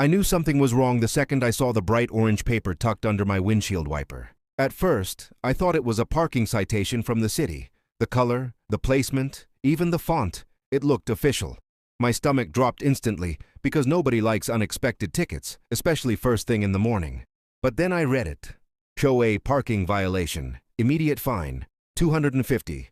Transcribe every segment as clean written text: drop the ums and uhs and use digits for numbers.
I knew something was wrong the second I saw the bright orange paper tucked under my windshield wiper. At first, I thought it was a parking citation from the city. The color, the placement, even the font, it looked official. My stomach dropped instantly because nobody likes unexpected tickets, especially first thing in the morning. But then I read it. HOA parking violation, immediate fine, $250.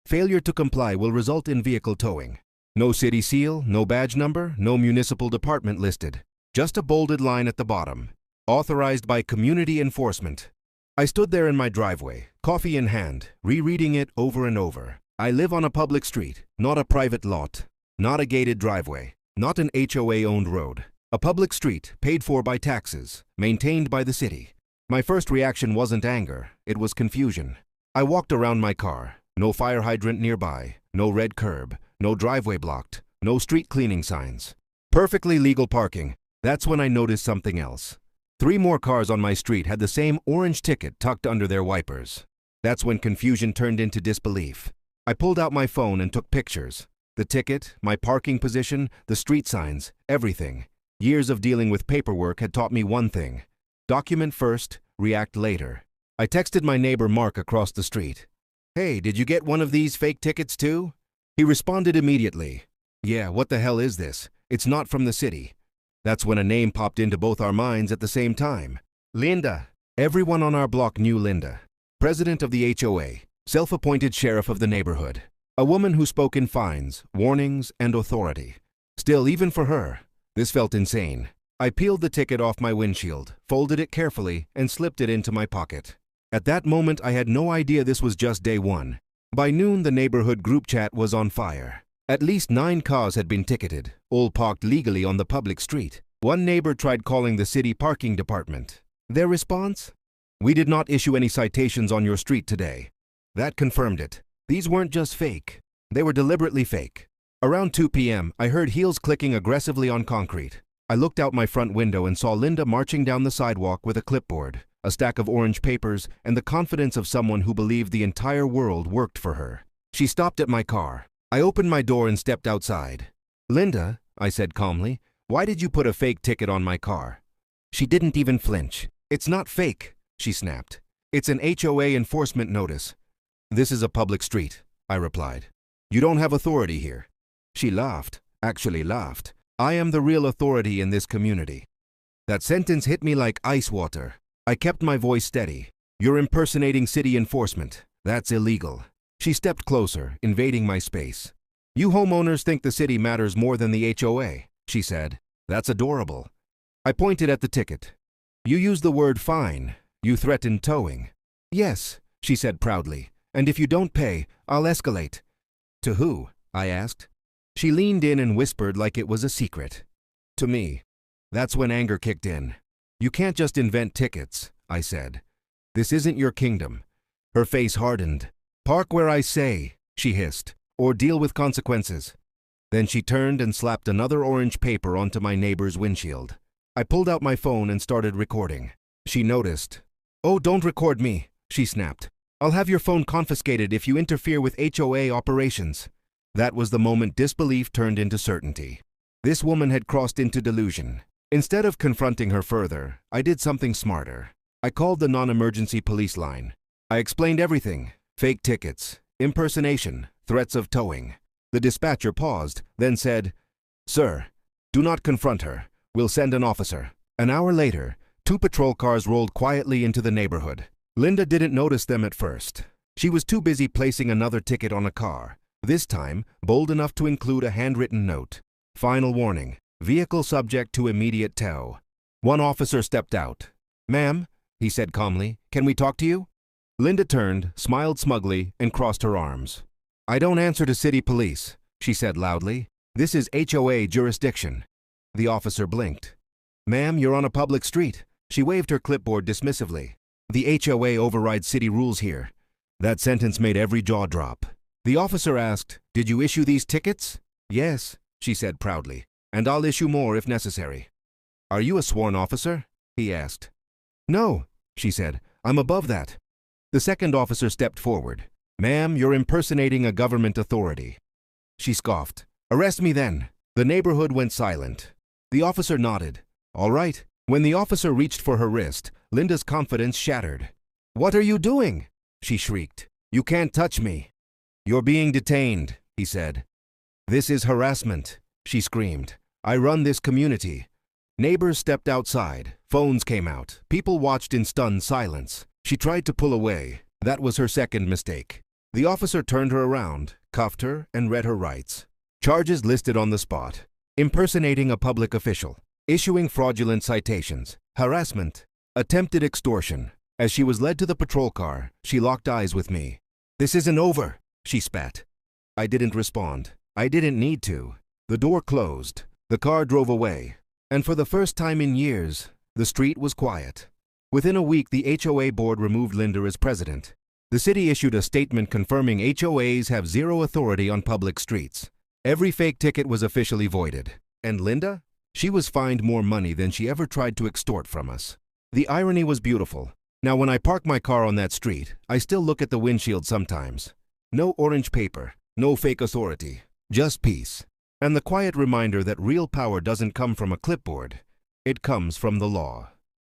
Failure to comply will result in vehicle towing. No city seal, no badge number, no municipal department listed. Just a bolded line at the bottom. Authorized by community enforcement. I stood there in my driveway, coffee in hand, rereading it over and over. I live on a public street, not a private lot. Not a gated driveway, not an HOA-owned road. A public street paid for by taxes, maintained by the city. My first reaction wasn't anger, it was confusion. I walked around my car. No fire hydrant nearby, no red curb, no driveway blocked, no street cleaning signs. Perfectly legal parking. That's when I noticed something else. 3 more cars on my street had the same orange ticket tucked under their wipers. That's when confusion turned into disbelief. I pulled out my phone and took pictures. The ticket, my parking position, the street signs, everything. Years of dealing with paperwork had taught me one thing. Document first, react later. I texted my neighbor Mark across the street. "Hey, did you get one of these fake tickets too?" He responded immediately. "Yeah, what the hell is this? It's not from the city." That's when a name popped into both our minds at the same time. Linda. Everyone on our block knew Linda. President of the HOA, self-appointed sheriff of the neighborhood. A woman who spoke in fines, warnings, and authority. Still, even for her, this felt insane. I peeled the ticket off my windshield, folded it carefully, and slipped it into my pocket. At that moment, I had no idea this was just day one. By noon, the neighborhood group chat was on fire. At least 9 cars had been ticketed, all parked legally on the public street. One neighbor tried calling the city parking department. Their response? "We did not issue any citations on your street today." That confirmed it. These weren't just fake. They were deliberately fake. Around 2 p.m., I heard heels clicking aggressively on concrete. I looked out my front window and saw Linda marching down the sidewalk with a clipboard, a stack of orange papers, and the confidence of someone who believed the entire world worked for her. She stopped at my car. I opened my door and stepped outside. "Linda," I said calmly, "why did you put a fake ticket on my car?" She didn't even flinch. "It's not fake," she snapped. "It's an HOA enforcement notice." "This is a public street," I replied. "You don't have authority here." She laughed, actually laughed. "I am the real authority in this community." That sentence hit me like ice water. I kept my voice steady. "You're impersonating city enforcement. That's illegal." She stepped closer, invading my space. "You homeowners think the city matters more than the HOA," she said. "That's adorable." I pointed at the ticket. "You used the word fine. You threatened towing." "Yes," she said proudly. "And if you don't pay, I'll escalate." "To who?" I asked. She leaned in and whispered like it was a secret. "To me." That's when anger kicked in. "You can't just invent tickets," I said. "This isn't your kingdom." Her face hardened. "Park where I say," she hissed, "or deal with consequences." Then she turned and slapped another orange paper onto my neighbor's windshield. I pulled out my phone and started recording. She noticed. "Oh, don't record me," she snapped. "I'll have your phone confiscated if you interfere with HOA operations." That was the moment disbelief turned into certainty. This woman had crossed into delusion. Instead of confronting her further, I did something smarter. I called the non-emergency police line. I explained everything: fake tickets, impersonation, threats of towing. The dispatcher paused, then said, "Sir, do not confront her. We'll send an officer." An hour later, 2 patrol cars rolled quietly into the neighborhood. Linda didn't notice them at first. She was too busy placing another ticket on a car, this time bold enough to include a handwritten note. "Final warning, vehicle subject to immediate tow." One officer stepped out. "Ma'am," he said calmly, "can we talk to you?" Linda turned, smiled smugly, and crossed her arms. "I don't answer to city police," she said loudly. "This is HOA jurisdiction." The officer blinked. "Ma'am, you're on a public street." She waved her clipboard dismissively. "The HOA overrides city rules here." That sentence made every jaw drop. The officer asked, "Did you issue these tickets?" "Yes," she said proudly, "and I'll issue more if necessary." "Are you a sworn officer?" he asked. "No," she said, "I'm above that." The second officer stepped forward. "Ma'am, you're impersonating a government authority." She scoffed. "Arrest me then." The neighborhood went silent. The officer nodded. All right. When the officer reached for her wrist, Linda's confidence shattered. "What are you doing?" she shrieked. "You can't touch me." "You're being detained," he said. "This is harassment," she screamed. "I run this community." Neighbors stepped outside. Phones came out. People watched in stunned silence. She tried to pull away. That was her second mistake. The officer turned her around, cuffed her, and read her rights. Charges listed on the spot: impersonating a public official, issuing fraudulent citations, harassment, attempted extortion. As she was led to the patrol car, she locked eyes with me. "This isn't over," she spat. I didn't respond. I didn't need to. The door closed. The car drove away. And for the first time in years, the street was quiet. Within a week, the HOA board removed Linda as president. The city issued a statement confirming HOAs have zero authority on public streets. Every fake ticket was officially voided. And Linda? She was fined more money than she ever tried to extort from us. The irony was beautiful. Now, when I park my car on that street, I still look at the windshield sometimes. No orange paper, no fake authority, just peace. And the quiet reminder that real power doesn't come from a clipboard, it comes from the law.